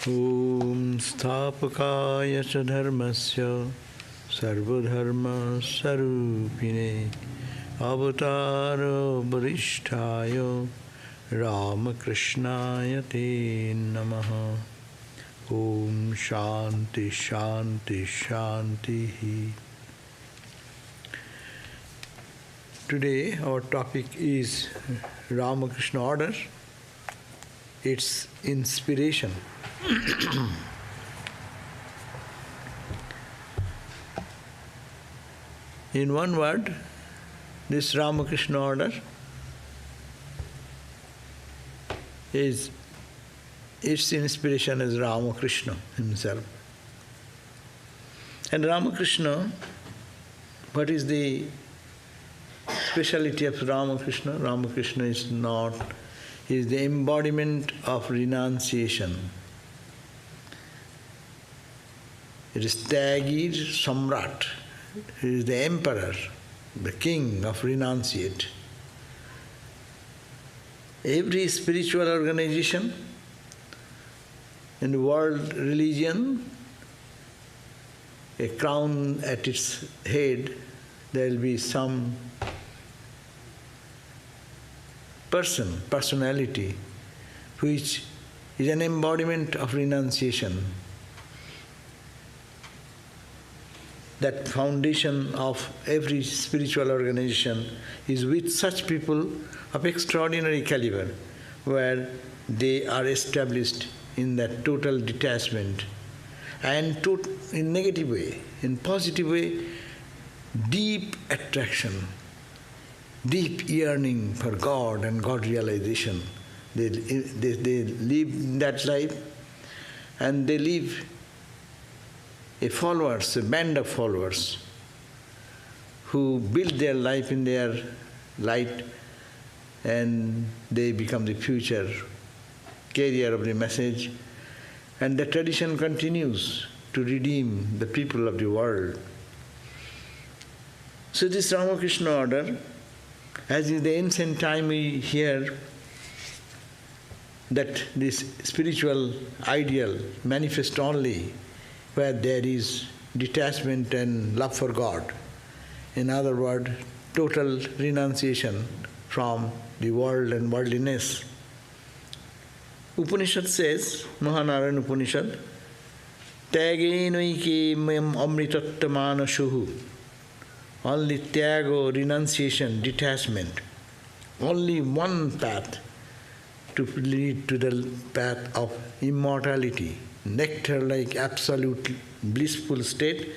Om Sthapakaya cha dharmasya sarvadharma sarupine avatara varishthayo Ramakrishnaya te namaha. Om Shanti Shanti Shanti. Today our topic is Ramakrishna Order, its inspiration. In one word, this Ramakrishna Order its inspiration is Ramakrishna himself. And Ramakrishna, what is the speciality of Ramakrishna? Ramakrishna is the embodiment of renunciation. It is Tyagir Samrat. He is the emperor, the king of renunciate. Every spiritual organization in the world religion, a crown at its head, there will be some personality, which is an embodiment of renunciation. That foundation of every spiritual organization is with such people of extraordinary caliber, where they are established in that total detachment and in negative way, in positive way, deep attraction, deep yearning for God and God realization. They live that life, and they live a band of followers who build their life in their light, and they become the future carrier of the message, and the tradition continues to redeem the people of the world. So this Ramakrishna Order, as in the ancient time we hear that this spiritual ideal manifests only where there is detachment and love for God. In other words, total renunciation from the world and worldliness. Upanishad says, Mahanarayan Upanishad, Tyagenoike mayam amritattamana shuhu. Only tyago, renunciation, detachment. Only one path to lead to the path of immortality, nectar-like absolute blissful state.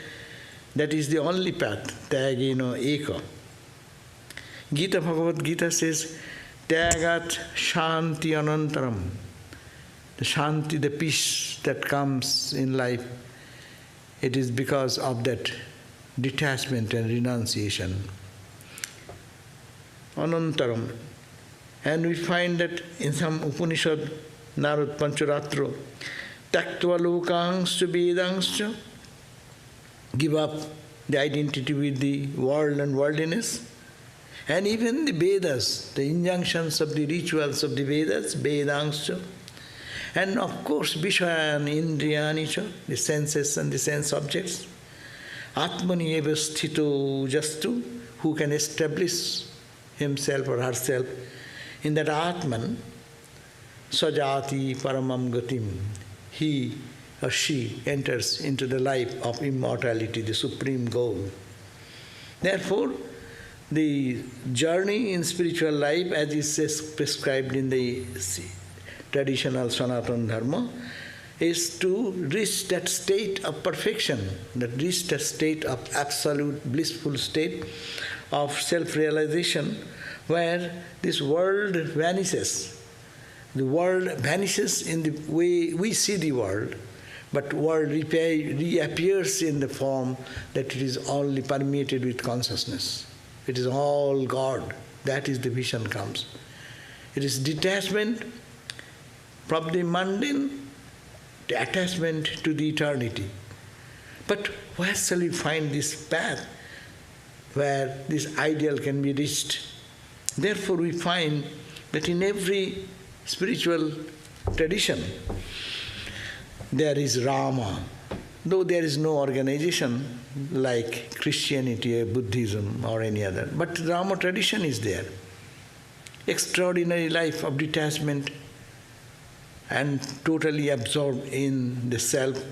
That is the only path, Tyageno eka. Gita, Bhagavad Gita says, Tyagat shanti anantaram. The shanti, the peace that comes in life, it is because of that detachment and renunciation. Anantaram. And we find that in some Upanishad, Narad Pancharatro, Taktva lokangscha vedangscha, give up the identity with the world and worldliness. And even the Vedas, the injunctions of the rituals of the Vedas, Vedangscha. And of course, Vishaya and Indriyanicha, the senses and the sense objects. Atmani eva sthito jastu, who can establish himself or herself in that Atman, sajati paramam gatim. He or she enters into the life of immortality, the supreme goal. Therefore, the journey in spiritual life, as is prescribed in the traditional Sanatana Dharma, is to reach that state of perfection, reach that state of absolute blissful state of self-realization, where this world vanishes. The world vanishes in the way we see the world, but world reappears in the form that it is only permeated with consciousness. It is all God. That is the vision comes. It is detachment from the mundane, the attachment to the eternity. But where shall we find this path where this ideal can be reached? Therefore we find that in every spiritual tradition, there is Rama. Though there is no organization like Christianity or Buddhism or any other, but Rama tradition is there. Extraordinary life of detachment and totally absorbed in the self,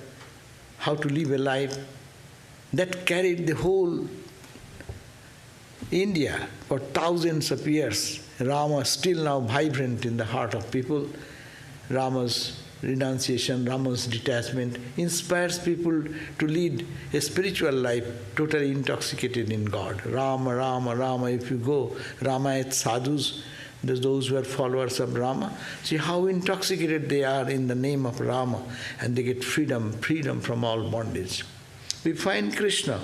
how to live a life that carried the whole India for thousands of years. Rama still now vibrant in the heart of people. Rama's renunciation, Rama's detachment inspires people to lead a spiritual life totally intoxicated in God. Rama, Rama, Rama. If you go, Ramayat sadhus, those who are followers of Rama, see how intoxicated they are in the name of Rama, and they get freedom from all bondage. We find Krishna,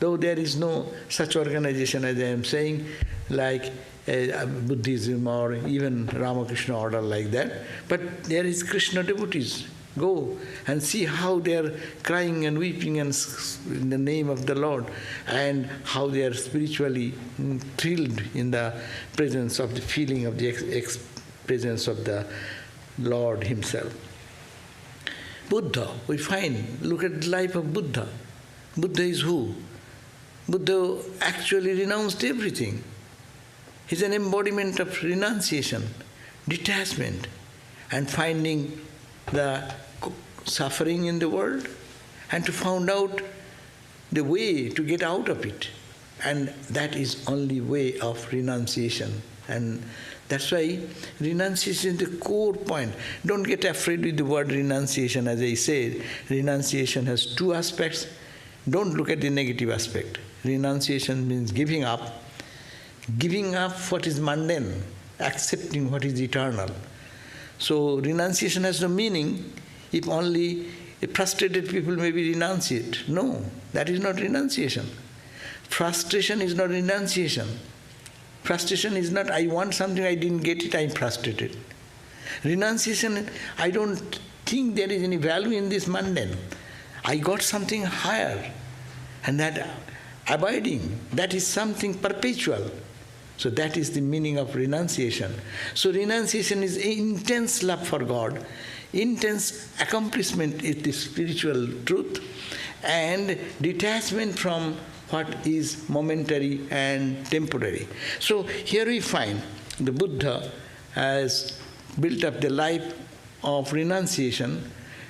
though there is no such organization as I am saying, like Buddhism or even Ramakrishna Order like that, but there is Krishna devotees. Go and see how they are crying and weeping in the name of the Lord, and how they are spiritually thrilled in the presence of the feeling of the presence of the Lord Himself. Buddha, we find, look at the life of Buddha. Buddha is who? Buddha actually renounced everything. He's an embodiment of renunciation, detachment, and finding the suffering in the world and to find out the way to get out of it. And that is only way of renunciation. And that's why renunciation is the core point. Don't get afraid with the word renunciation. As I said, renunciation has two aspects. Don't look at the negative aspect. Renunciation means giving up what is mundane, accepting what is eternal. So renunciation has no meaning if only frustrated people maybe renounce it. No, that is not renunciation. Frustration is not renunciation. Frustration is not, I want something, I didn't get it, I'm frustrated. Renunciation, I don't think there is any value in this mundane. I got something higher, and that abiding, that is something perpetual. So that is the meaning of renunciation. So renunciation is intense love for God, intense accomplishment is the spiritual truth, and detachment from what is momentary and temporary. So here we find the Buddha has built up the life of renunciation,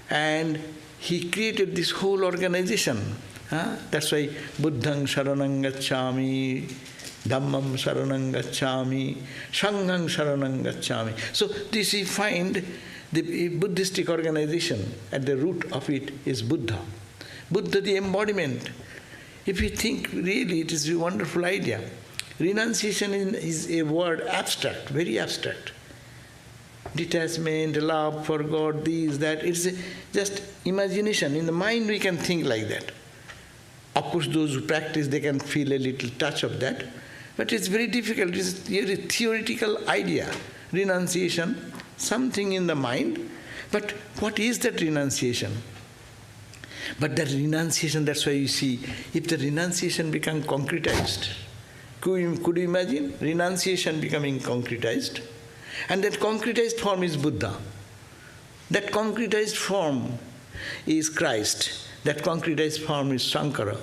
and he created this whole organization. That's why Buddhang Sharanang Gacchami, Dhammam Sharanang Gacchami, Sanghang Sharanang Gacchami. So this we find the Buddhistic organization, at the root of it is Buddha. Buddha, the embodiment. If you think really, it is a wonderful idea. Renunciation is a word abstract, very abstract. Detachment, love for God, this, that, it's just imagination. In the mind we can think like that. Of course, those who practice, they can feel a little touch of that. But it's very difficult. It's a theoretical idea. Renunciation, something in the mind. But what is that renunciation? But that renunciation, that's why you see, if the renunciation become concretized, could you imagine renunciation becoming concretized? And that concretized form is Buddha. That concretized form is Christ. That concretized form is Shankara.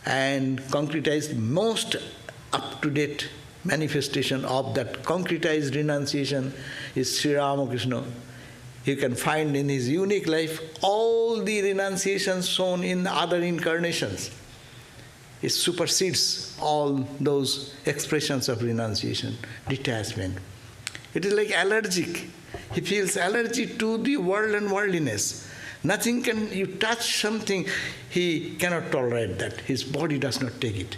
And concretized, most up-to-date manifestation of that concretized renunciation is Sri Ramakrishna. You can find in his unique life all the renunciations shown in other incarnations. It supersedes all those expressions of renunciation, detachment. It is like allergic. He feels allergy to the world and worldliness. Nothing can, you touch something, he cannot tolerate that. His body does not take it.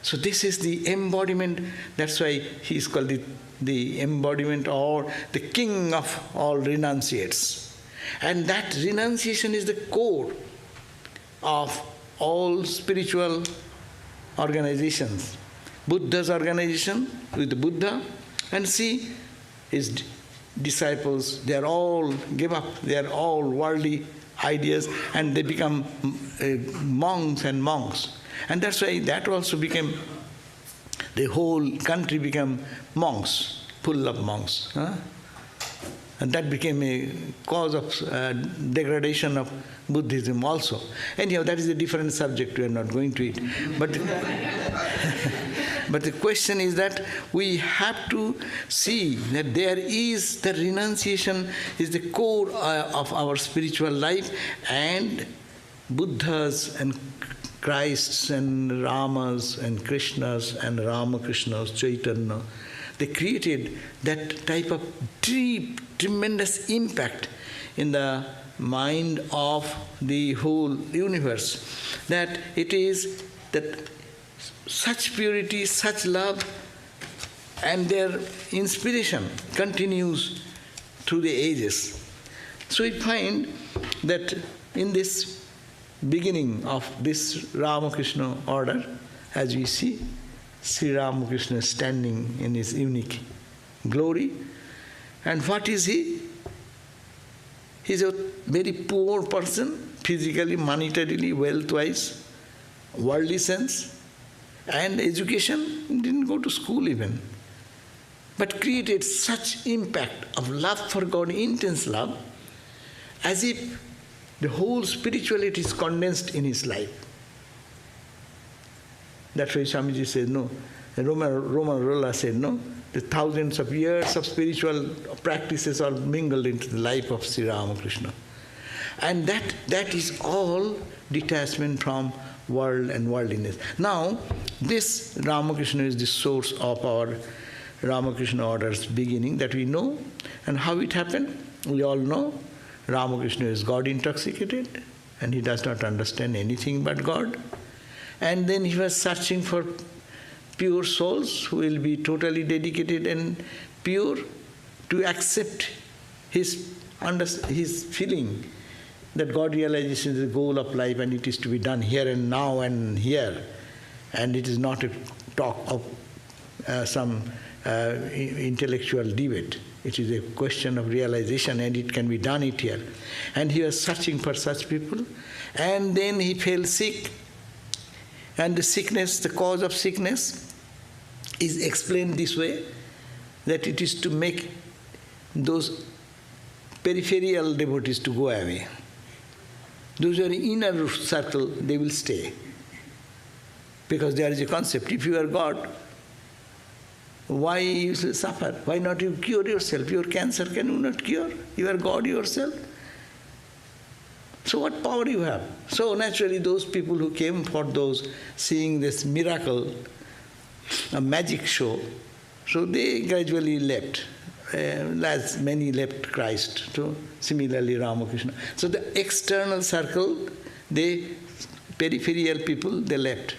So this is the embodiment. That's why he is called the embodiment or the king of all renunciates. And that renunciation is the core of all spiritual organizations. Buddha's organization with the Buddha, and see his disciples, they are all give up, they are all worldly ideas, and they become monks and monks. And that's why that also became, the whole country became monks, full of monks. And that became a cause of degradation of Buddhism also. Anyhow, that is a different subject, we are not going to it. But, but the question is that we have to see that there is the renunciation is the core of our spiritual life, and Buddhas and Christs and Ramas and Krishnas and Ramakrishnas, Chaitanya, they created that type of deep, tremendous impact in the mind of the whole universe, that it is that such purity, such love, and their inspiration continues through the ages. So we find that in this beginning of this Ramakrishna order, as we see, Sri Ramakrishna standing in his unique glory. And what is he? He's a very poor person, physically, monetarily, wealth-wise, worldly sense, and education, didn't go to school even, but created such impact of love for God, intense love, as if the whole spirituality is condensed in his life. That's why Swamiji said, no, Roman ruler said, no, the thousands of years of spiritual practices are mingled into the life of Sri Ramakrishna. And that is all detachment from world and worldliness. Now, this Ramakrishna is the source of our Ramakrishna order's beginning that we know. And how it happened, we all know. Ramakrishna is God intoxicated, and he does not understand anything but God. And then he was searching for pure souls who will be totally dedicated and pure to accept his feeling that God realization is the goal of life and it is to be done here and now and here. And it is not a talk of some intellectual debate. It is a question of realization, and it can be done it here. And he was searching for such people. And then he fell sick. And the sickness, the cause of sickness is explained this way, that it is to make those peripheral devotees to go away. Those who are in inner circle, they will stay. Because there is a concept, if you are God, why you suffer? Why not you cure yourself? Your cancer can you not cure? You are God yourself. So what power you have? So naturally those people who came for those seeing this miracle, a magic show, so they gradually left. As many left Christ, so similarly Ramakrishna. So the external circle, peripheral people, they left.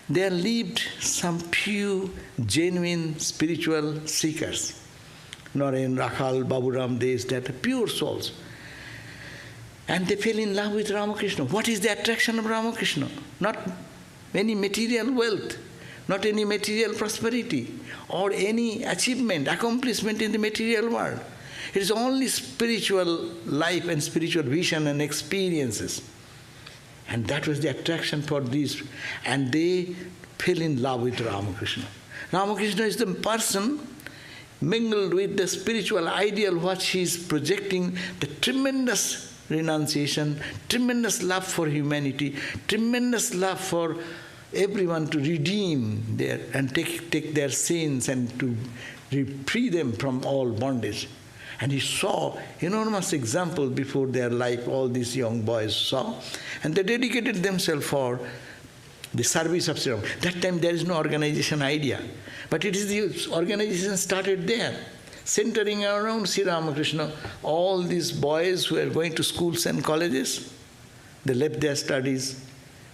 There lived some few genuine spiritual seekers. Naren, Rakhal, Baburam, that pure souls. And they fell in love with Ramakrishna. What is the attraction of Ramakrishna? Not any material wealth, not any material prosperity, or any achievement, accomplishment in the material world. It is only spiritual life and spiritual vision and experiences. And that was the attraction for these. And they fell in love with Ramakrishna. Ramakrishna is the person mingled with the spiritual ideal, what he is projecting, the tremendous renunciation, tremendous love for humanity, tremendous love for everyone to redeem their and take their sins and to free them from all bondage. And he saw enormous example before their life, all these young boys saw, and they dedicated themselves for the service of Sri Ram. That time there is no organization idea, but it is the organization started there, centering around Sri Ramakrishna. All these boys who are going to schools and colleges, they left their studies,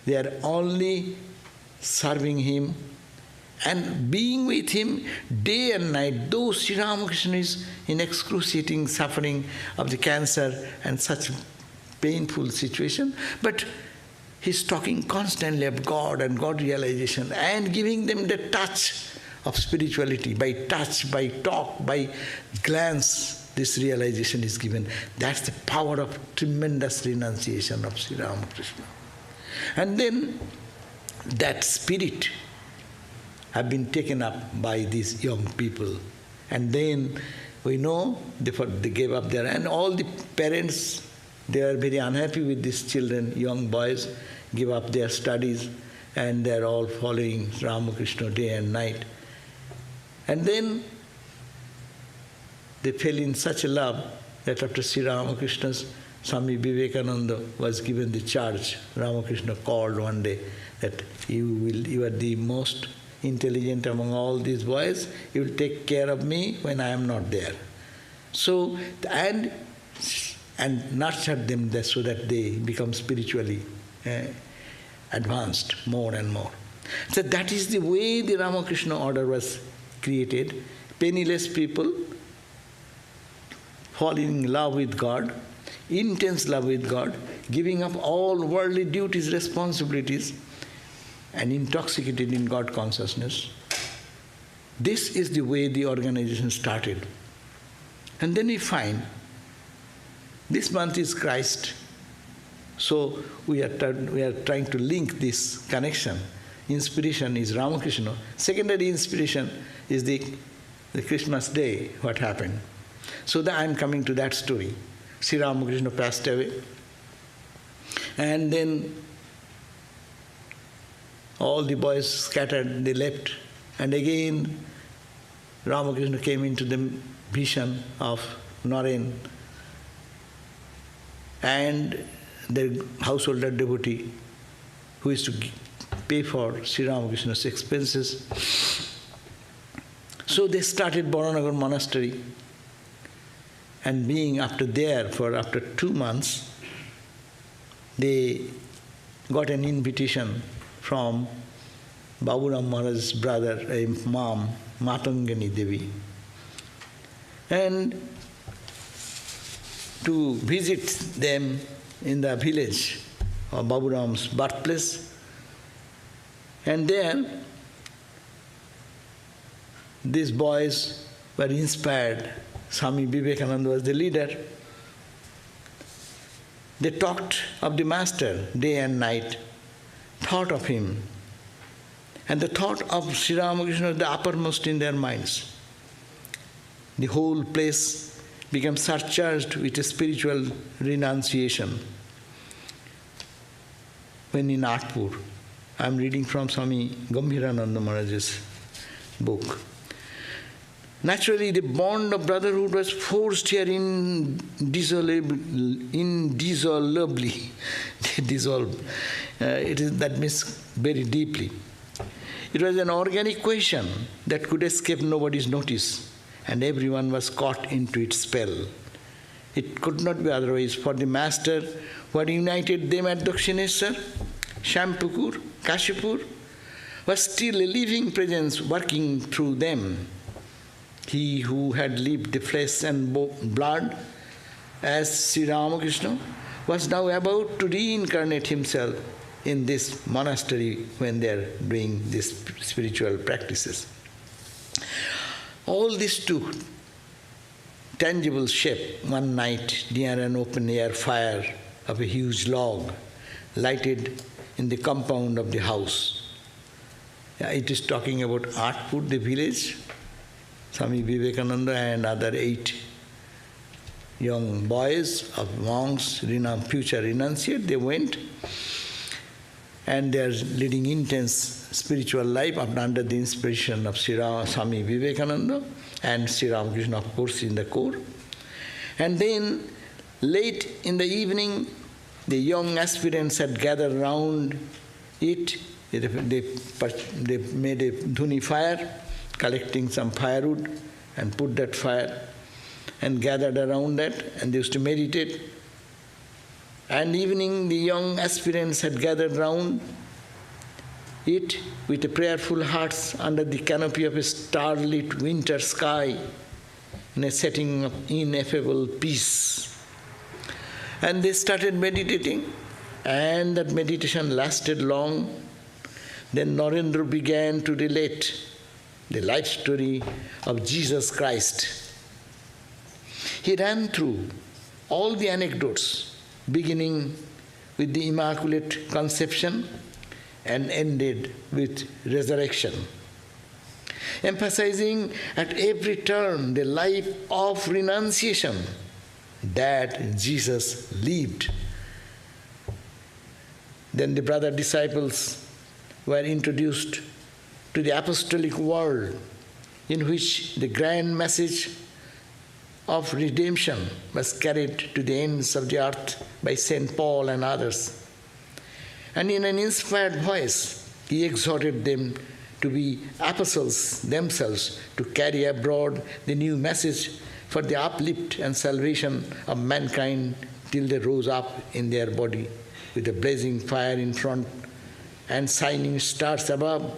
they are only serving him and being with him day and night, though Sri Ramakrishna is in excruciating suffering of the cancer and such painful situation, but he's talking constantly of God and God realization and giving them the touch of spirituality. By touch, by talk, by glance, this realization is given. That's the power of tremendous renunciation of Sri Ramakrishna. And then that spirit have been taken up by these young people. And then We know they gave up their, and all the parents, they are very unhappy with these children, young boys, give up their studies, and they are all following Ramakrishna day and night. And then they fell in such a love that after Sri Ramakrishna's, Swami Vivekananda was given the charge. Ramakrishna called one day that you are the most intelligent among all these boys, you will take care of me when I am not there. So, and nurtured them so that they become spiritually advanced more and more. So that is the way the Ramakrishna order was created. Penniless people falling in love with God, intense love with God, giving up all worldly duties, responsibilities, and intoxicated in God consciousness. This is the way the organization started. And then we find this month is Christ. So we are trying to link this connection. Inspiration is Ramakrishna. Secondary inspiration is the Christmas day, what happened. So I am coming to that story. Sri Ramakrishna passed away. And then all the boys scattered, they left. And again, Ramakrishna came into the vision of Naren and their householder devotee who is to pay for Sri Ramakrishna's expenses. So they started Baranagar monastery, and being after 2 months, they got an invitation from Baburam Maharaj's brother, a mom, Matangani Devi, and to visit them in the village of Baburam's birthplace. And there, these boys were inspired. Swami Vivekananda was the leader. They talked of the Master day and night, thought of him. And the thought of Sri Ramakrishna was the uppermost in their minds. The whole place became surcharged with a spiritual renunciation. When in Nagpur, I am reading from Swami Gambhirananda Maharaj's book. Naturally, the bond of brotherhood was forged here indissolubly. That means very deeply. It was an organic question that could escape nobody's notice, and everyone was caught into its spell. It could not be otherwise, for the Master who had united them at Dakshineshwar, Shampukur, Kashipur, was still a living presence working through them. He who had lived the flesh and blood as Sri Ramakrishna was now about to reincarnate himself in this monastery when they are doing these spiritual practices. All this took tangible shape one night near an open-air fire of a huge log lighted in the compound of the house. It is talking about Atpur, the village. Swami Vivekananda and other 8 young boys of monks, future renunciates, they went and they are leading intense spiritual life under the inspiration of Swami Vivekananda and Sri Ramakrishna, of course, in the core. And then late in the evening, the young aspirants had gathered round it. They made a dhuni fire, collecting some firewood, and put that fire and gathered around that, and they used to meditate. And evening, the young aspirants had gathered round it with a prayerful hearts under the canopy of a starlit winter sky in a setting of ineffable peace. And they started meditating, and that meditation lasted long. Then Narendra began to relate the life story of Jesus Christ. He ran through all the anecdotes, beginning with the Immaculate Conception and ended with resurrection. emphasizing at every turn the life of renunciation that Jesus lived. Then the brother disciples were introduced to the apostolic world, in which the grand message of redemption was carried to the ends of the earth by St. Paul and others. And in an inspired voice, he exhorted them to be apostles themselves, to carry abroad the new message for the uplift and salvation of mankind till they rose up in their body with a blazing fire in front and shining stars above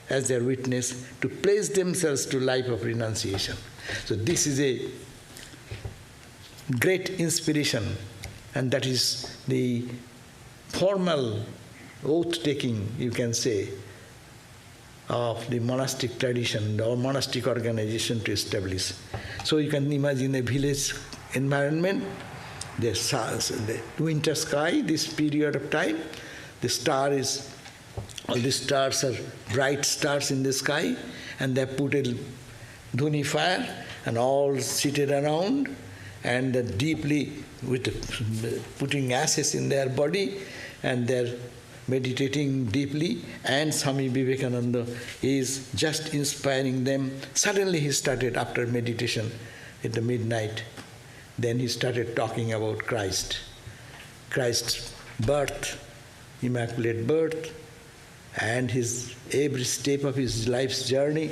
as their witness, to place themselves to life of renunciation. So this is a great inspiration, and that is the formal oath-taking, you can say, of the monastic tradition or monastic organization to establish. So you can imagine a village environment, the winter sky, this period of time, all the stars are bright stars in the sky, and they put a dhuni fire and all seated around and deeply putting ashes in their body, and they're meditating deeply, and Swami Vivekananda is just inspiring them. Suddenly he started, after meditation at the midnight, then he started talking about Christ's birth, immaculate birth, and his every step of his life's journey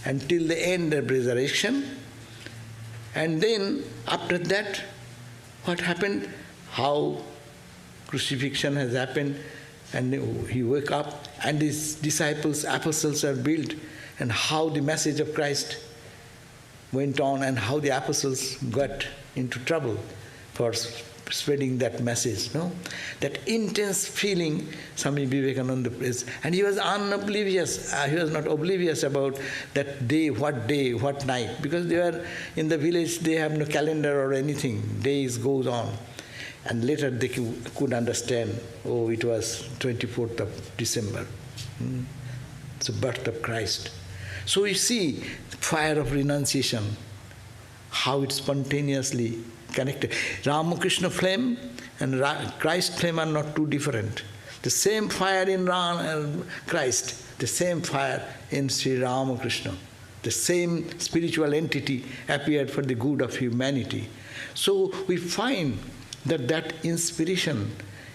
until the end of resurrection. And then after that, what happened? How crucifixion has happened, and he woke up, and his disciples, apostles are built, and how the message of Christ went on, and how the apostles got into trouble for spreading that message. No? That intense feeling Swami Vivekananda is, and he was unoblivious. He was not oblivious about that day, what night, because they were in the village. They have no calendar or anything. Days goes on, and later they could understand. Oh, it was 24th of December. It's the birth of Christ. So we see fire of renunciation, how it spontaneously connected. Ramakrishna flame and Christ flame are not too different. The same fire in Christ, the same fire in Sri Ramakrishna. The same spiritual entity appeared for the good of humanity. So we find that inspiration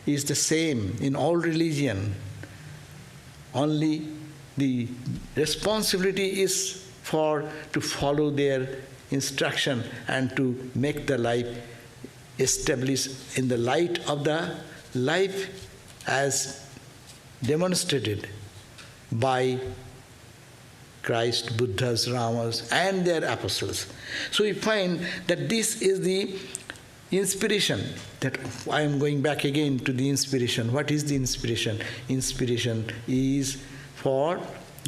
is the same in all religion. Only the responsibility is to follow their instruction and to make the life established in the light of the life as demonstrated by Christ, Buddhas, Ramas, and their apostles. So we find that this is the inspiration, that I am going back again to the inspiration. What is the inspiration? Inspiration is for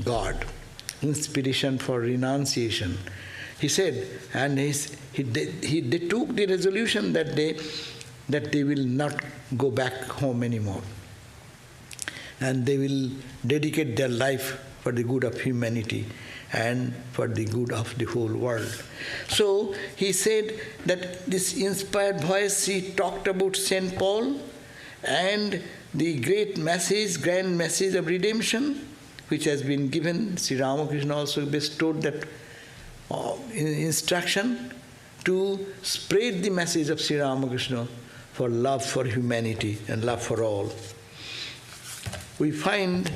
God. Inspiration for renunciation. He said, and they took the resolution that they will not go back home anymore, and they will dedicate their life for the good of humanity and for the good of the whole world. So he said that this inspired voice, he talked about St. Paul and the great message, grand message of redemption, which has been given. Sri Ramakrishna also bestowed that instruction to spread the message of Sri Ramakrishna for love for humanity and love for all. We find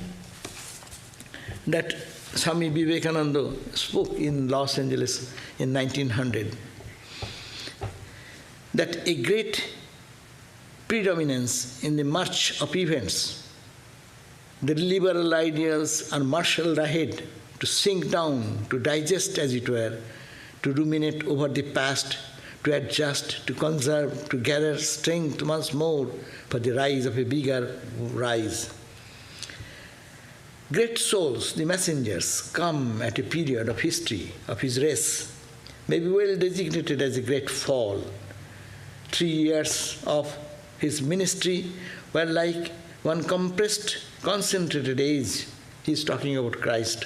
that Swami Vivekananda spoke in Los Angeles in 1900 that a great predominance in the march of events, the liberal ideals are marshaled ahead to sink down, to digest as it were, to ruminate over the past, to adjust, to conserve, to gather strength once more for the rise of a bigger rise. Great souls, the messengers, come at a period of history of his race, may be well designated as a great fall. 3 years of his ministry were like one compressed, concentrated age. He is talking about Christ.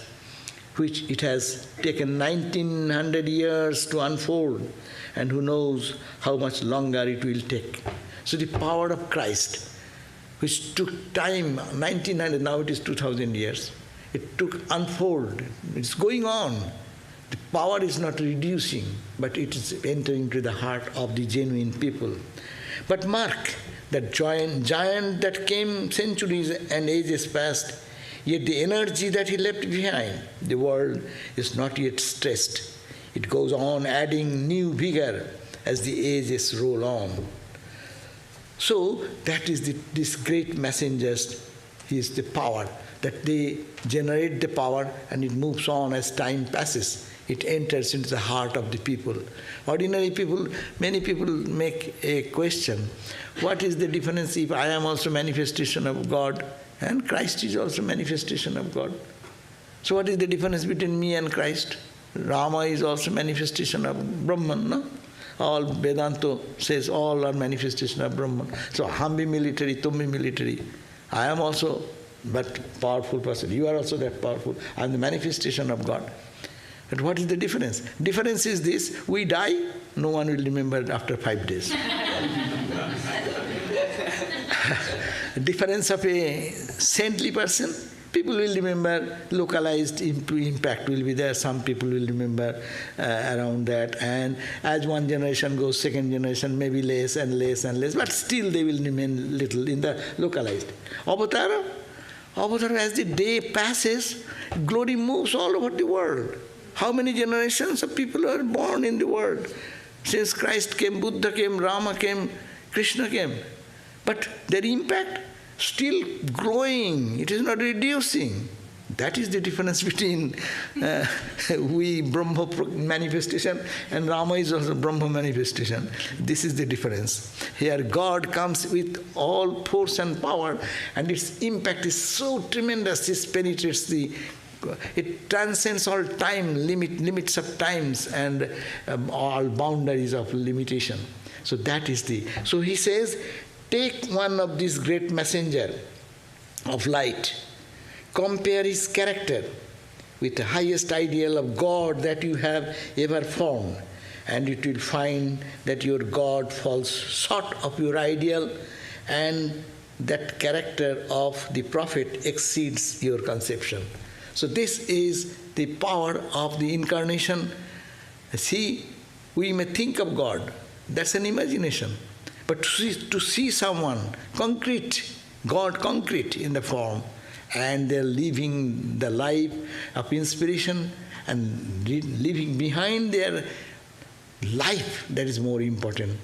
which it has taken 1900 years to unfold, and who knows how much longer it will take. So the power of Christ, which took time, 1900, now it is 2000 years, it took unfold, it's going on. The power is not reducing, but it is entering into the heart of the genuine people. But mark, that giant that came centuries and ages past, yet the energy that he left behind, the world is not yet stressed. It goes on adding new vigor as the ages roll on. So that is this great messengers, is the power, that they generate the power and it moves on as time passes. It enters into the heart of the people. Ordinary people, many people make a question, what is the difference if I am also manifestation of God and Christ is also manifestation of God? So what is the difference between me and Christ? Rama is also manifestation of Brahman, no? All Vedanta says all are manifestation of Brahman. So hum be military, tum be military. I am also that powerful person. You are also that powerful. I am the manifestation of God. But what is the difference? Difference is this, we die, no one will remember after 5 days. Difference of a saintly person, people will remember, localized impact will be there, some people will remember around that, and as one generation goes, second generation, maybe less and less and less, but still they will remain little in the localized. Avatar, as the day passes, glory moves all over the world. How many generations of people are born in the world? Since Christ came, Buddha came, Rama came, Krishna came. But their impact still growing, it is not reducing. That is the difference between we Brahma manifestation and Rama is also Brahma manifestation. This is the difference. Here God comes with all force and power, and its impact is so tremendous, it penetrates it transcends all time, limits of times and all boundaries of limitation. So that is so he says, take one of these great messenger of light, compare his character with the highest ideal of God that you have ever formed, and you will find that your God falls short of your ideal, and that character of the prophet exceeds your conception. So this is the power of the incarnation. See, we may think of God, that's an imagination. But to see someone concrete, God concrete in the form, and they're living the life of inspiration and leaving behind their life, that is more important.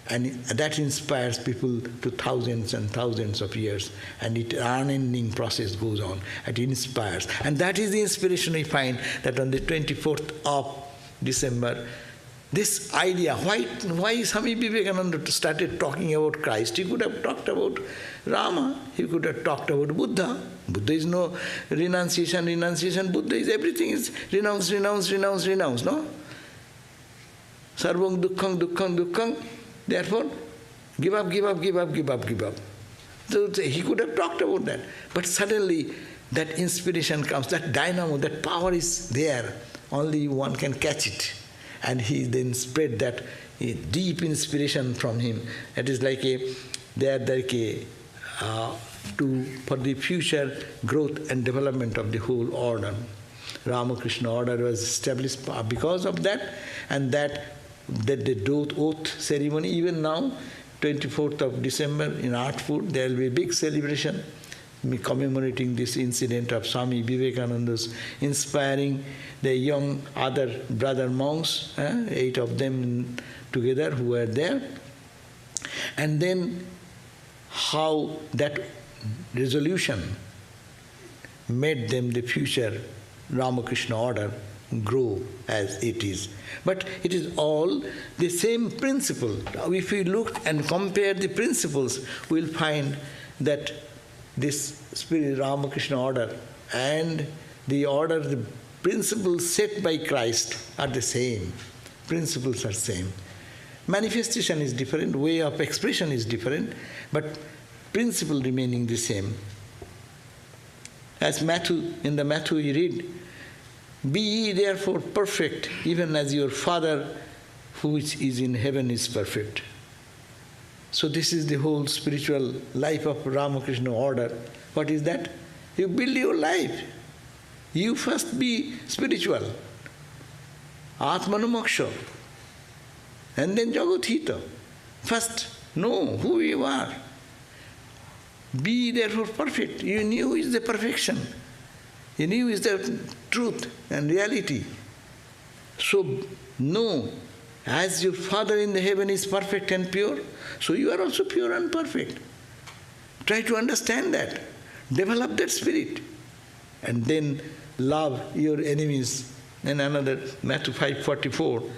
And that inspires people to thousands and thousands of years. And an unending process goes on. It inspires. And that is the inspiration we find that on the 24th of December, this idea, why Swami Vivekananda started talking about Christ? He could have talked about Rama, he could have talked about Buddha. Buddha is no renunciation, Buddha is everything is renounce, no? Sarvam dukkhaṃ. Therefore, give up. So he could have talked about that. But suddenly that inspiration comes, that dynamo, that power is there. Only one can catch it. And he then spread that deep inspiration from him. It is like for the future growth and development of the whole order. Ramakrishna Order was established because of that, and that the oath ceremony, even now, 24th of December in Artford, there will be a big celebration commemorating this incident of Swami Vivekananda's inspiring the young other brother monks, 8 of them together who were there. And then how that resolution made them the future Ramakrishna Order grow as it is. But it is all the same principle. If we look and compare the principles, we will find that this spirit Ramakrishna Order and the order, the principles set by Christ are the same. Principles are same. Manifestation is different, way of expression is different, but principle remaining the same. As in the Matthew we read, Be ye therefore perfect, even as your Father which is in heaven is perfect. So this is the whole spiritual life of Ramakrishna Order. What is that? You build your life. You first be spiritual. Atmanu moksha. And then Jagathita. First, know who you are. Be therefore perfect. You knew is the perfection. You knew is the truth and reality. So know, as your Father in the heaven is perfect and pure, so you are also pure and perfect. Try to understand that. Develop that spirit. And then love your enemies. And another, Matthew 5:44,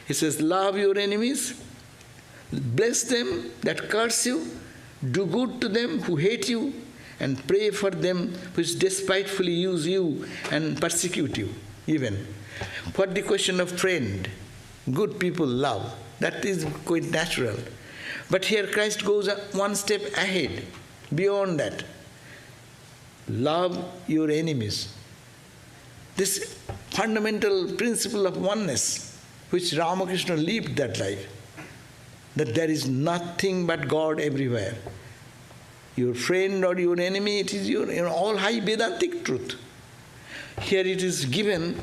he says, love your enemies, bless them that curse you, do good to them who hate you, and pray for them which despitefully use you and persecute you even. What the question of friend? Good people love. That is quite natural. But here Christ goes one step ahead, beyond that. Love your enemies. This fundamental principle of oneness, which Ramakrishna lived that life, that there is nothing but God everywhere. Your friend or your enemy, it is your all high Vedantic truth. Here it is given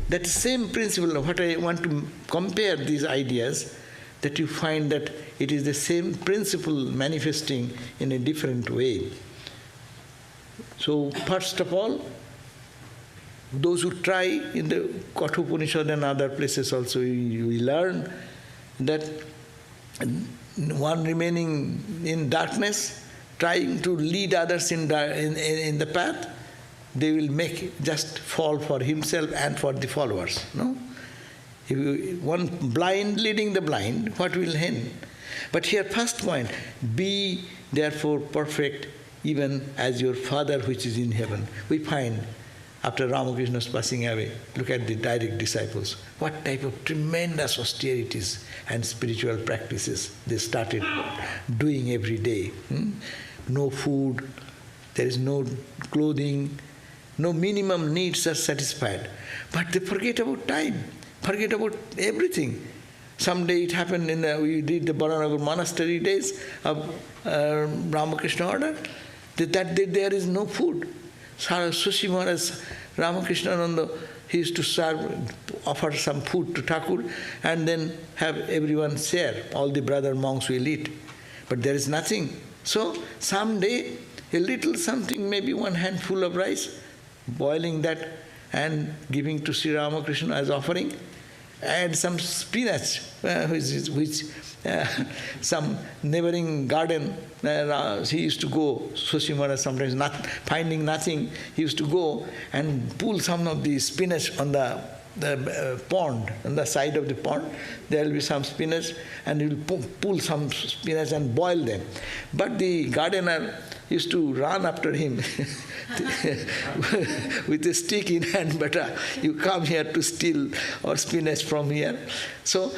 that same principle of what I want to compare these ideas, that you find that it is the same principle manifesting in a different way. So first of all, those who try in the Kathopanishad and other places also, we learn that one remaining in darkness, trying to lead others in the path, they will just fall for himself and for the followers. No? If one blind leading the blind, what will end? But here first point, be therefore perfect, even as your Father which is in heaven. We find after Ramakrishna's passing away, look at the direct disciples, what type of tremendous austerities and spiritual practices they started doing every day. No food, there is no clothing, no minimum needs are satisfied. But they forget about time, forget about everything. Someday it happened we did the Baranagar monastery days of Ramakrishna Order, that there is no food. Sushi Maharaj, Ramakrishna, he used to offer some food to Thakur and then have everyone share. All the brother monks will eat. But there is nothing. So someday, a little something, maybe one handful of rice, boiling that and giving to Sri Ramakrishna as offering. Add some spinach, which some neighboring garden, he used to go, Sushi Maharaj sometimes finding nothing, he used to go and pull some of the spinach on the pond, on the side of the pond. There will be some spinach and he will pull some spinach and boil them. But the gardener used to run after him with a stick in hand, but you come here to steal our spinach from here. So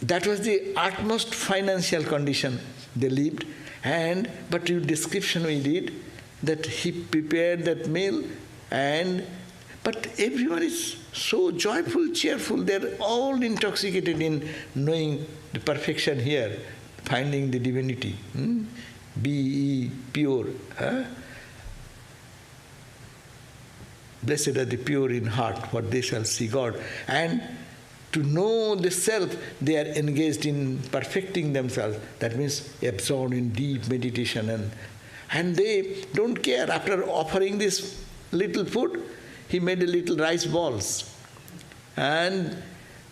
that was the utmost financial condition they lived. But your description we did, that he prepared that meal, but everyone is so joyful, cheerful, they're all intoxicated in knowing the perfection here, finding the divinity. Be ye pure. Blessed are the pure in heart, for they shall see God. And to know the self, they are engaged in perfecting themselves. That means absorbed in deep meditation. And they don't care. After offering this little food, he made a little rice balls and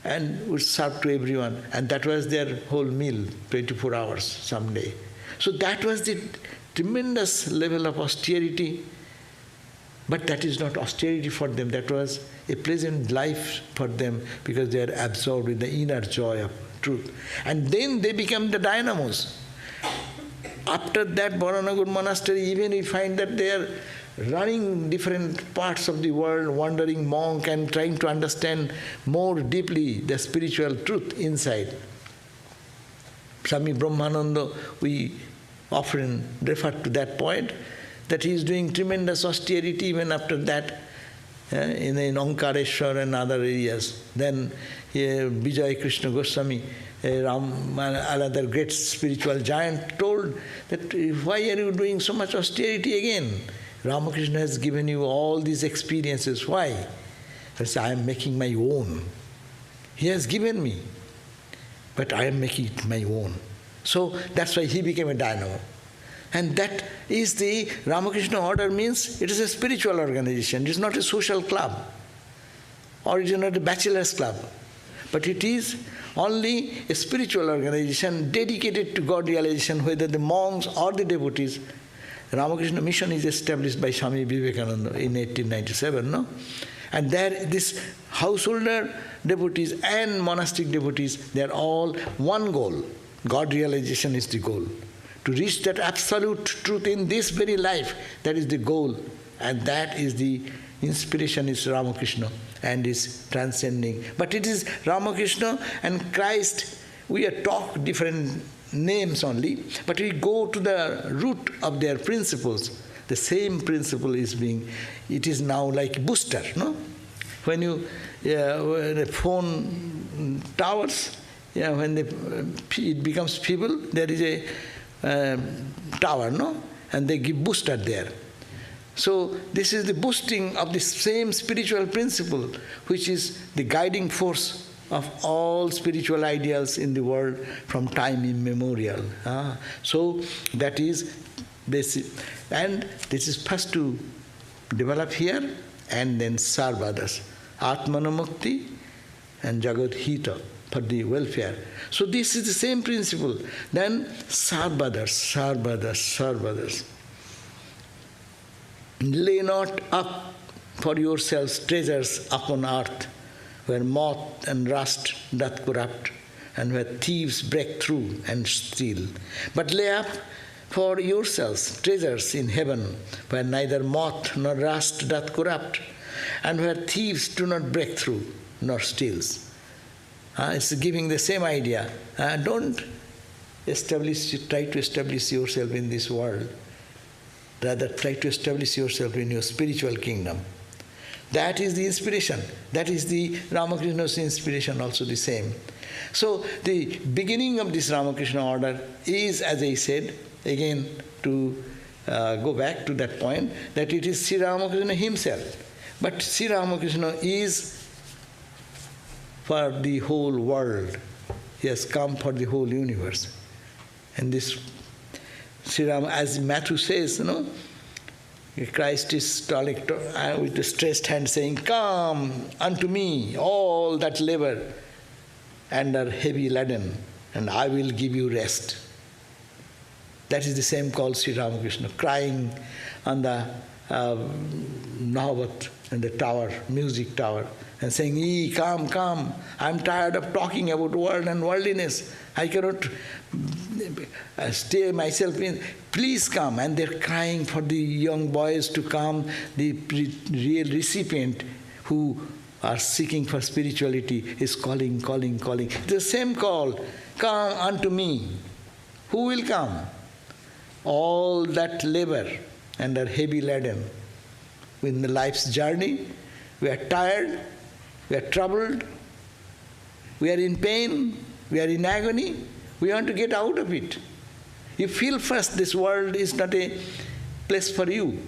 would serve to everyone. And that was their whole meal, 24 hours someday. So that was the tremendous level of austerity. But that is not austerity for them. That was a pleasant life for them because they are absorbed in the inner joy of truth. And then they become the dynamos. After that Baranagar monastery, even we find that they are running different parts of the world, wandering monk and trying to understand more deeply the spiritual truth inside. Swami Brahmananda, we often refer to that point, that he is doing tremendous austerity even after that. in Omkareshwar and other areas. Then Vijay Krishna Goswami, another great spiritual giant, told that, why are you doing so much austerity again? Ramakrishna has given you all these experiences. Why? He said, I am making my own. He has given me, but I am making it my own. So that's why he became a dynamo. And that is the Ramakrishna Order means it is a spiritual organization. It is not a social club, or it is not a bachelor's club. But it is only a spiritual organization dedicated to God realization, whether the monks or the devotees. Ramakrishna Mission is established by Swami Vivekananda in 1897, no? And there, this householder devotees and monastic devotees, they are all one goal. God realization is the goal. To reach that absolute truth in this very life, that is the goal. And that is the inspiration is Ramakrishna and is transcending. But it is Ramakrishna and Christ, we are talk different names only, but we go to the root of their principles. The same principle is being, it is now like booster, no? When you, when the phone towers, when it becomes feeble, there is a tower, no? And they give booster there. So this is the boosting of the same spiritual principle, which is the guiding force of all spiritual ideals in the world from time immemorial. So that is basic. And this is first to develop here and then serve others. Atmana Mukti and Jagad Hita, for the welfare. So this is the same principle. Then serve others, serve others, serve others. Lay not up for yourselves treasures upon earth, where moth and rust doth corrupt, and where thieves break through and steal. But lay up for yourselves treasures in heaven, where neither moth nor rust doth corrupt, and where thieves do not break through nor steals. It's giving the same idea. Don't try to establish yourself in this world. Rather, try to establish yourself in your spiritual kingdom. That is the inspiration. That is the Ramakrishna's inspiration, also the same. So the beginning of this Ramakrishna order is, as I said, again to go back to that point, that it is Sri Ramakrishna himself. But Sri Ramakrishna is for the whole world. He has come for the whole universe. And this Sri Rama, as Matthew says, Christ is stalling with the stretched hand saying, "Come unto me, all that labor and are heavy laden, and I will give you rest." That is the same called Sri Ramakrishna, crying on the Nahavat and the tower, music tower, and saying, come, come, I'm tired of talking about world and worldliness. I cannot stay myself in. Please come. And they're crying for the young boys to come, the real recipient who are seeking for spirituality is calling, calling, calling. The same call, come unto me. Who will come? All that labor and are heavy laden. In the life's journey, we are tired, we are troubled, we are in pain, we are in agony, we want to get out of it. You feel first this world is not a place for you.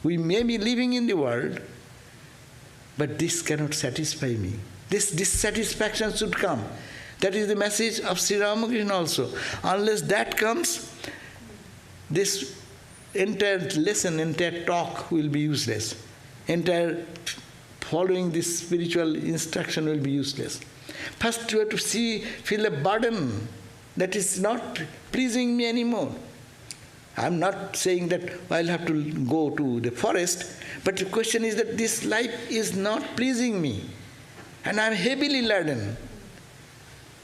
We may be living in the world, but this cannot satisfy me. This dissatisfaction should come. That is the message of Sri Ramakrishna also. Unless that comes, this entire lesson, entire talk will be useless. Entire following this spiritual instruction will be useless. First you have to feel a burden that is not pleasing me anymore. I'm not saying that I'll have to go to the forest, but the question is that this life is not pleasing me. And I'm heavily laden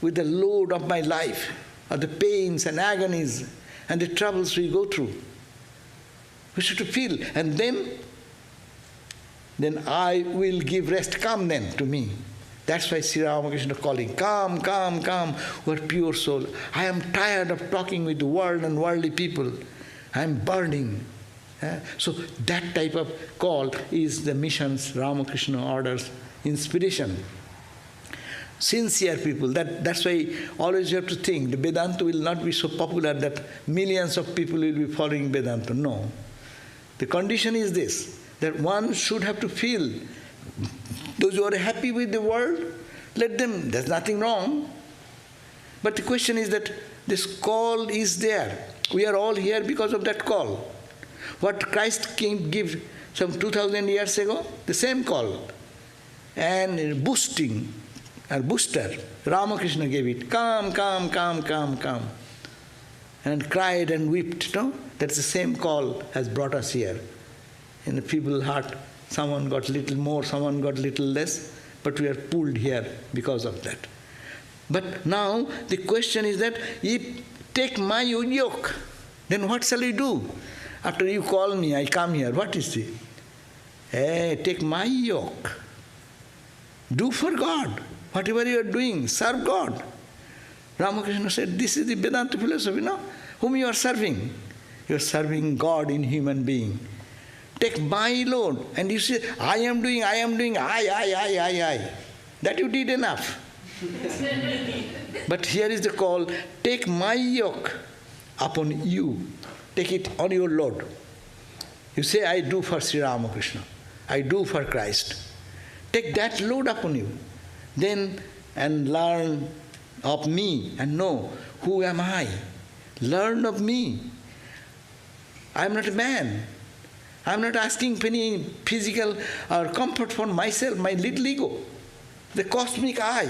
with the load of my life, of the pains and agonies and the troubles we go through. We should feel, and then I will give rest. Come then to me. That's why Sri Ramakrishna calling, come, come, come, who are pure soul. I am tired of talking with the world and worldly people. I am burning. So that type of call is the mission's Ramakrishna Order's inspiration. Sincere people, that's why always you have to think, the Vedanta will not be so popular that millions of people will be following Vedanta. No. The condition is this, that one should have to feel, those who are happy with the world, let them, there's nothing wrong. But the question is that this call is there. We are all here because of that call. What Christ came give some 2000 years ago, the same call. And booster, Ramakrishna gave it, come, come, come, come, come. And cried and wept, no? That's the same call has brought us here. In the feeble heart, someone got little more, someone got little less, but we are pulled here because of that. But now the question is that, if take my yoke, then what shall I do? After you call me, I come here. What is it? Hey, take my yoke. Do for God. Whatever you are doing, serve God. Ramakrishna said, this is the Vedanta philosophy, no? Whom you are serving? You are serving God in human being. Take my load. And you say, I am doing, I. That you did enough. But here is the call, take my yoke upon you. Take it on your load. You say, I do for Sri Ramakrishna. I do for Christ. Take that load upon you. Then, and learn of me and know, who am I? Learn of me. I am not a man. I am not asking for any physical or comfort for myself, my little ego. The cosmic I.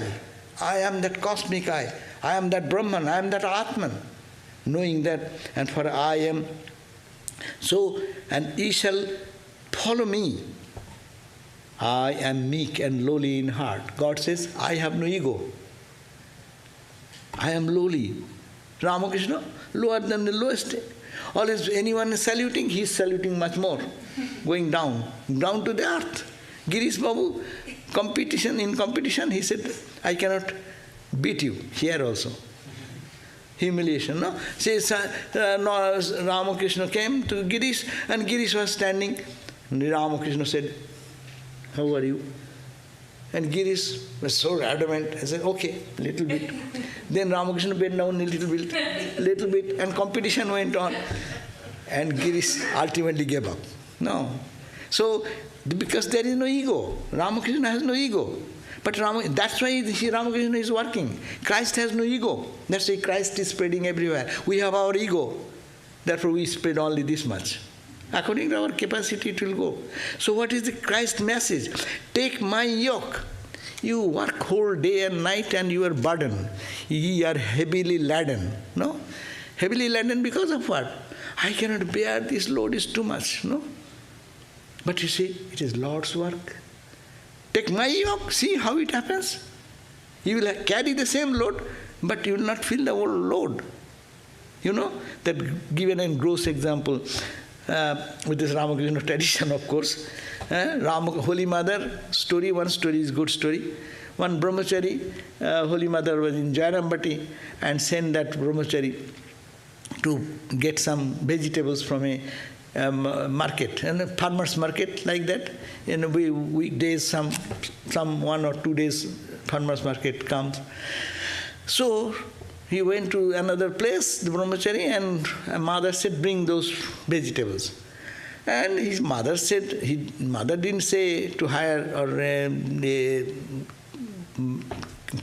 I am that cosmic I. I am that Brahman. I am that Atman. Knowing that, and for I am. So, and ye shall follow me. I am meek and lowly in heart. God says, I have no ego. I am lowly. Ramakrishna, lower than the lowest. Always anyone is saluting, he is saluting much more. Going down to the earth. Girish Babu, in competition, he said, I cannot beat you. Here also. Humiliation, no? Says, Ramakrishna came to Girish, and Girish was standing. And Ramakrishna said, how are you? And Girish was so adamant. I said, okay, little bit. Then Ramakrishna bent down a little bit, and competition went on. And Girish ultimately gave up. No. So, because there is no ego. Ramakrishna has no ego. But that's why Ramakrishna is working. Christ has no ego. That's why Christ is spreading everywhere. We have our ego. Therefore we spread only this much. According to our capacity, it will go. So what is the Christ message? Take my yoke. You work whole day and night and you are burdened. Ye are heavily laden. No? Heavily laden because of what? I cannot bear, this load is too much. No? But you see, it is Lord's work. Take my yoke, see how it happens. You will carry the same load, but you will not feel the whole load. You know, that given a gross example, with this Ramakrishna tradition, of course. Holy Mother story, one story is good story. One brahmachari, Holy Mother was in Jairambati and sent that brahmachari to get some vegetables from a market, and a farmer's market like that. In weekdays, some 1 or 2 days, farmer's market comes. So he went to another place, the brahmachari, and a mother said, bring those vegetables. And his mother said, mother didn't say to hire or a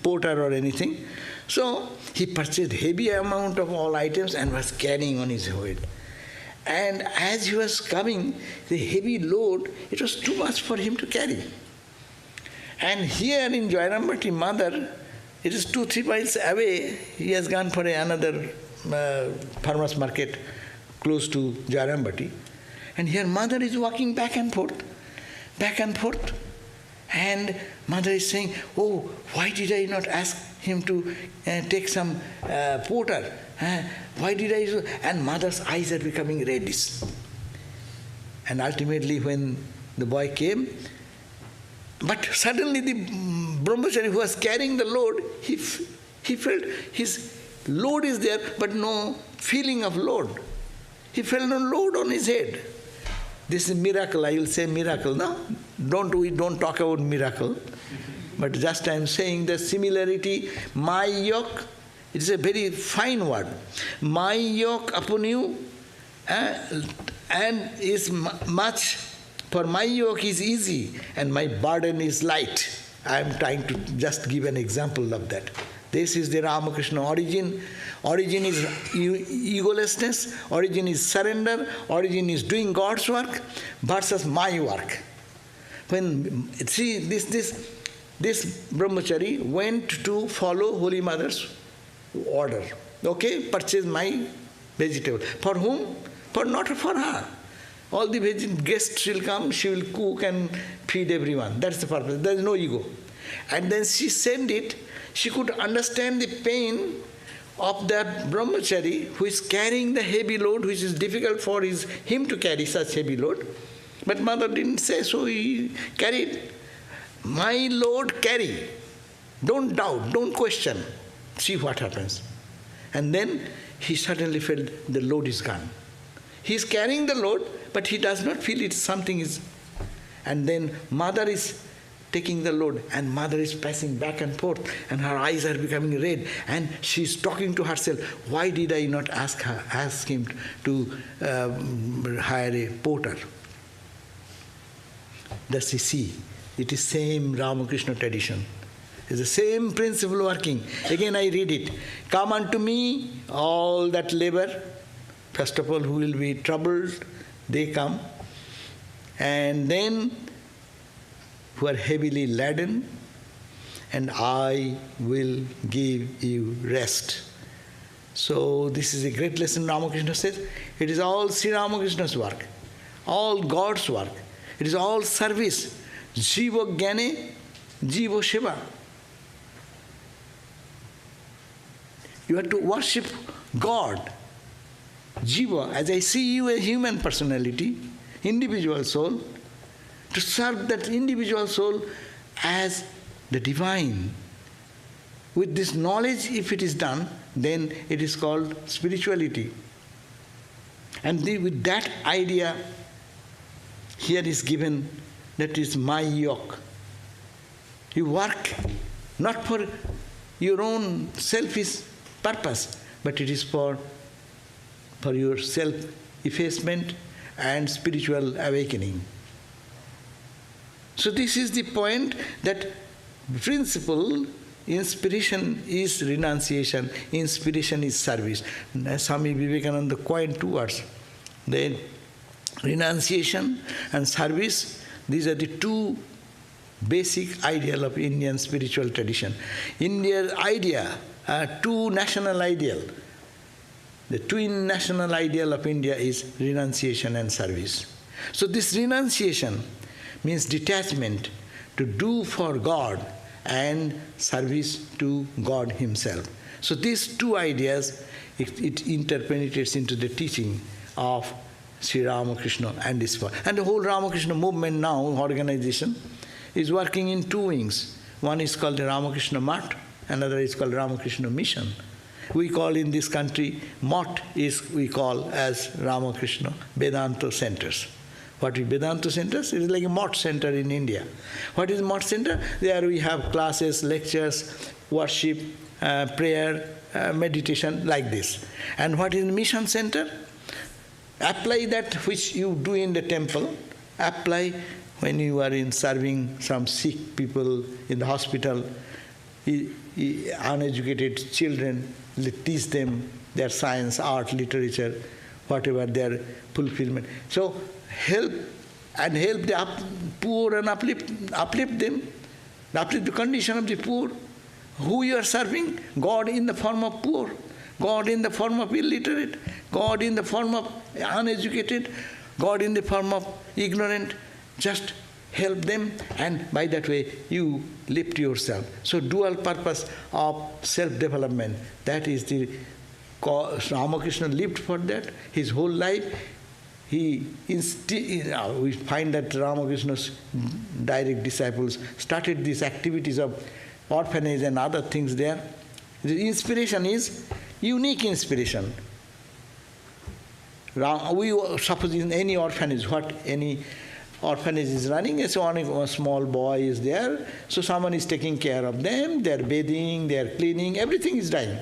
porter or anything. So he purchased heavy amount of all items and was carrying on his head. And as he was coming, the heavy load, it was too much for him to carry. And here in Jairambati, mother, it is 2-3 miles away, he has gone for another farmer's market close to Jairambati. And here mother is walking back and forth. And mother is saying, oh, why did I not ask him to take some porter? Why did I? And mother's eyes are becoming reddish. And ultimately when the boy came, but suddenly the brahmachari who was carrying the load, he felt his load is there, but no feeling of load. He felt no load on his head. this is miracle, I will say miracle. No, we don't talk about miracle. But just I am saying the similarity, my yoke, it is a very fine word. My yoke upon you, and is much, for my yoke is easy and my burden is light. I am trying to just give an example of that. This is the Ramakrishna origin. Origin is egolessness, origin is surrender, origin is doing God's work versus my work. When, see, this brahmachari went to follow Holy Mother's order. Okay, purchase my vegetable. For whom? Not for her. All the guests will come, she will cook and feed everyone. That's the purpose. There is no ego. And then she sent it. She could understand the pain of that brahmachari who is carrying the heavy load, which is difficult for him to carry such heavy load. But mother didn't say, so he carried. My load, carry. Don't doubt, don't question. See what happens. And then he suddenly felt the load is gone. He is carrying the load, but he does not feel it, something is. And then mother is taking the load, and mother is passing back and forth, and her eyes are becoming red, and she is talking to herself, why did I not ask him to hire a porter? Thus you see, it is same Ramakrishna tradition. It's the same principle working. Again I read it. Come unto me, all that labor. First of all, who will be troubled, they come. And then who are heavily laden, and I will give you rest. So this is a great lesson Ramakrishna says. It is all Sri Ramakrishna's work, all God's work. It is all service. Jiva Gyane, Jiva Shiva. You have to worship God. Jiva, as I see you, a human personality, individual soul, to serve that individual soul as the divine. With this knowledge, if it is done, then it is called spirituality. And with that idea, here is given, that is my yoke. You work not for your own selfish purpose, but it is for your self-effacement and spiritual awakening. So this is the point, that principle, inspiration is renunciation, inspiration is service. Swami Vivekananda coined two words. The renunciation and service, these are the two basic ideal of Indian spiritual tradition. India's idea, two national ideal. The twin national ideal of India is renunciation and service. So this renunciation means detachment, to do for God and service to God Himself. So these two ideas, it interpenetrates into the teaching of Sri Ramakrishna and his father. And the whole Ramakrishna movement now, organization, is working in two wings. One is called the Ramakrishna Math, another is called Ramakrishna Mission. We call in this country, Math we call as Ramakrishna Vedanta centers. What is Vedanta centers? It is like a Math center in India. What is Math center? There we have classes, lectures, worship, prayer, meditation, like this. And what is Mission center? Apply that which you do in the temple, apply when you are in serving some sick people in the hospital, uneducated children, teach them their science, art, literature, whatever their fulfillment. So help the poor and uplift them, uplift the condition of the poor. Who you are serving? God in the form of poor, God in the form of illiterate, God in the form of uneducated, God in the form of ignorant. Just help them, and by that way you lift yourself. So dual purpose of self-development, that is the Ramakrishna lived for that. His whole life, we find that Ramakrishna's direct disciples started these activities of orphanage and other things there. The inspiration is unique inspiration. We suppose in any orphanage, what any orphanage is running, it's only a small boy is there, so someone is taking care of them, they are bathing, they are cleaning, everything is done.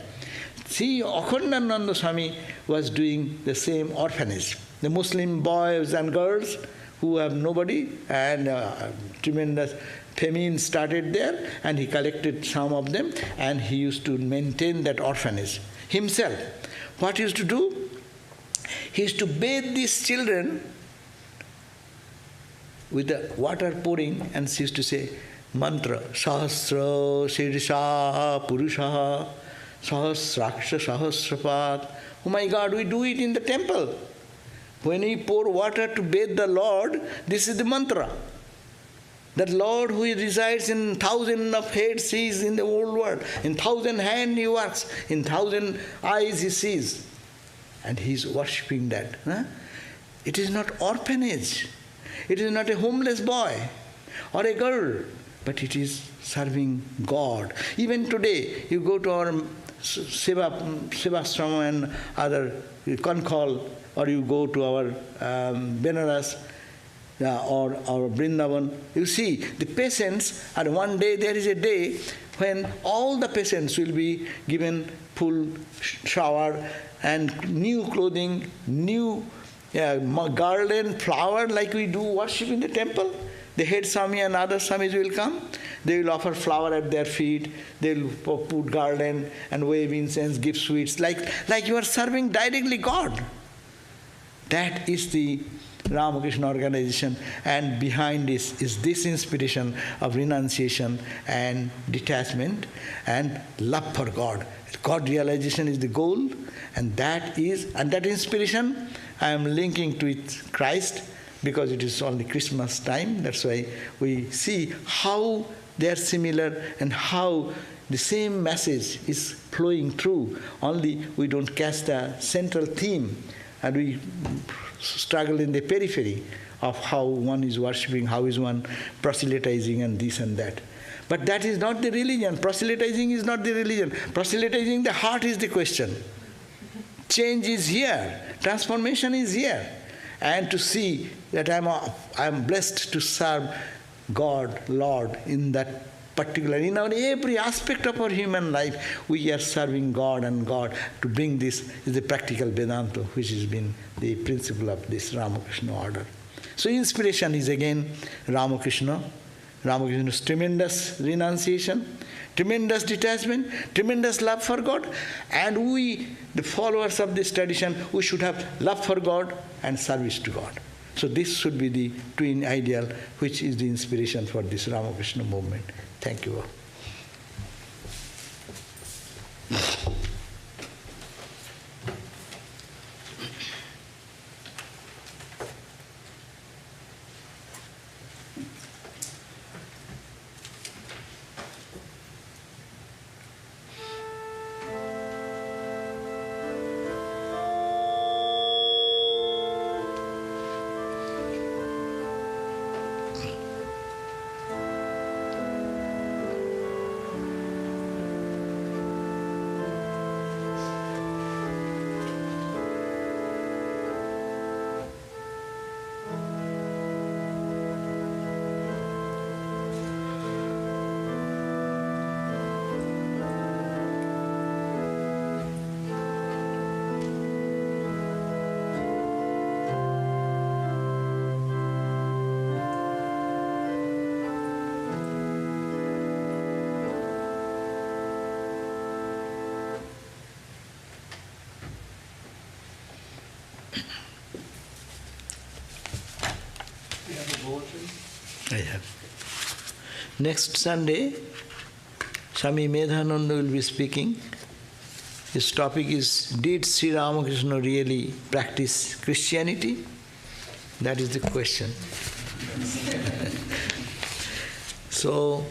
See, Akhandananda Swami was doing the same orphanage. The Muslim boys and girls who have nobody, and tremendous famine started there, and he collected some of them, and he used to maintain that orphanage himself. What he used to do? He used to bathe these children with the water pouring, and he used to say mantra, Sahasra Sirsha Purusha Sahasraksha Sahasrapat. Oh my God, we do it in the temple. When we pour water to bathe the Lord, this is the mantra. That Lord who resides in 1,000 of heads, He is in the whole world. In 1,000 hands He works, in 1,000 eyes He sees. And He is worshipping that. Huh? It is not orphanage. It is not a homeless boy or a girl, but it is serving God. Even today, you go to our Sevashrama and other Kankal, or you go to our Benaras or our Vrindavan, you see the patients, and one day there is a day when all the patients will be given full shower and new clothing, new garland, flower, like we do worship in the temple. The head Swami and other Swamis will come. They will offer flower at their feet. They will put garland and wave incense, give sweets, like you are serving directly God. That is the Ramakrishna organization, and behind this is this inspiration of renunciation and detachment and love for God. God realization is the goal, and that inspiration I am linking to it Christ, because it is only Christmas time. That's why we see how they are similar and how the same message is flowing through. Only we don't catch the central theme, and we struggle in the periphery of how one is worshipping, how is one proselytizing, and this and that. But that is not the religion. Proselytizing is not the religion. Proselytizing, the heart is the question. Change is here. Transformation is here. And to see that I am blessed to serve God, Lord, in that particular, in our every aspect of our human life, we are serving God, and God to bring this is the practical Vedanta, which has been the principle of this Ramakrishna order. So inspiration is again Ramakrishna. Ramakrishna's tremendous renunciation, tremendous detachment, tremendous love for God, and we, the followers of this tradition, we should have love for God and service to God. So this should be the twin ideal, which is the inspiration for this Ramakrishna movement. Thank you all. I have. Next Sunday, Swami Medhananda will be speaking. His topic is, did Sri Ramakrishna really practice Christianity? That is the question. So,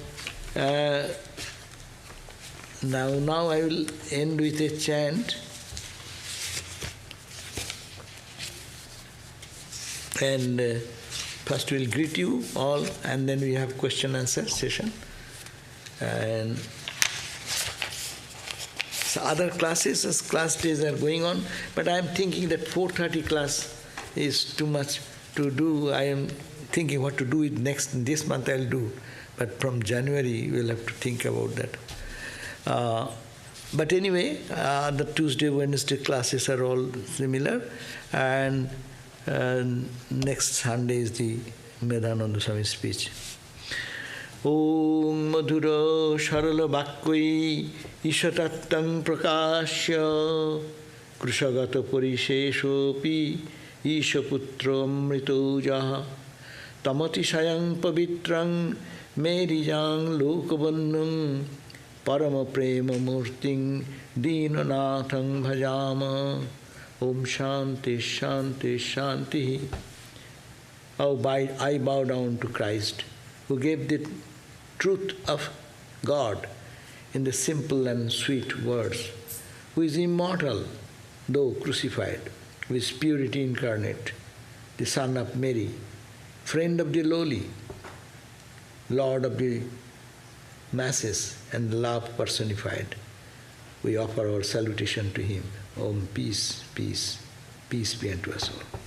now I will end with a chant. And first we'll greet you all, and then we have question answer session. And other classes, as class days are going on, but I am thinking that 4:30 class is too much to do. I am thinking what to do this month I'll do, but from January we'll have to think about that. But anyway, the Tuesday, Wednesday classes are all similar, and next Sunday is the Medhananda Swami speech. Om Madhura Sharala Bhakkoi Ishatattang Prakashya Krusagata Parisheshopi Ishaputra Amrito Jaha Tamati Sayang Pavitrang Merijang Lokabandham Parama Prema Murting Dinanathang Bhajama. Om Shanti Shanti Shanti. I bow down to Christ, who gave the truth of God in the simple and sweet words, who is immortal, though crucified, who is purity incarnate, the Son of Mary, friend of the lowly, Lord of the masses, and love personified. We offer our salutation to him. Om, peace, peace, peace be unto us all.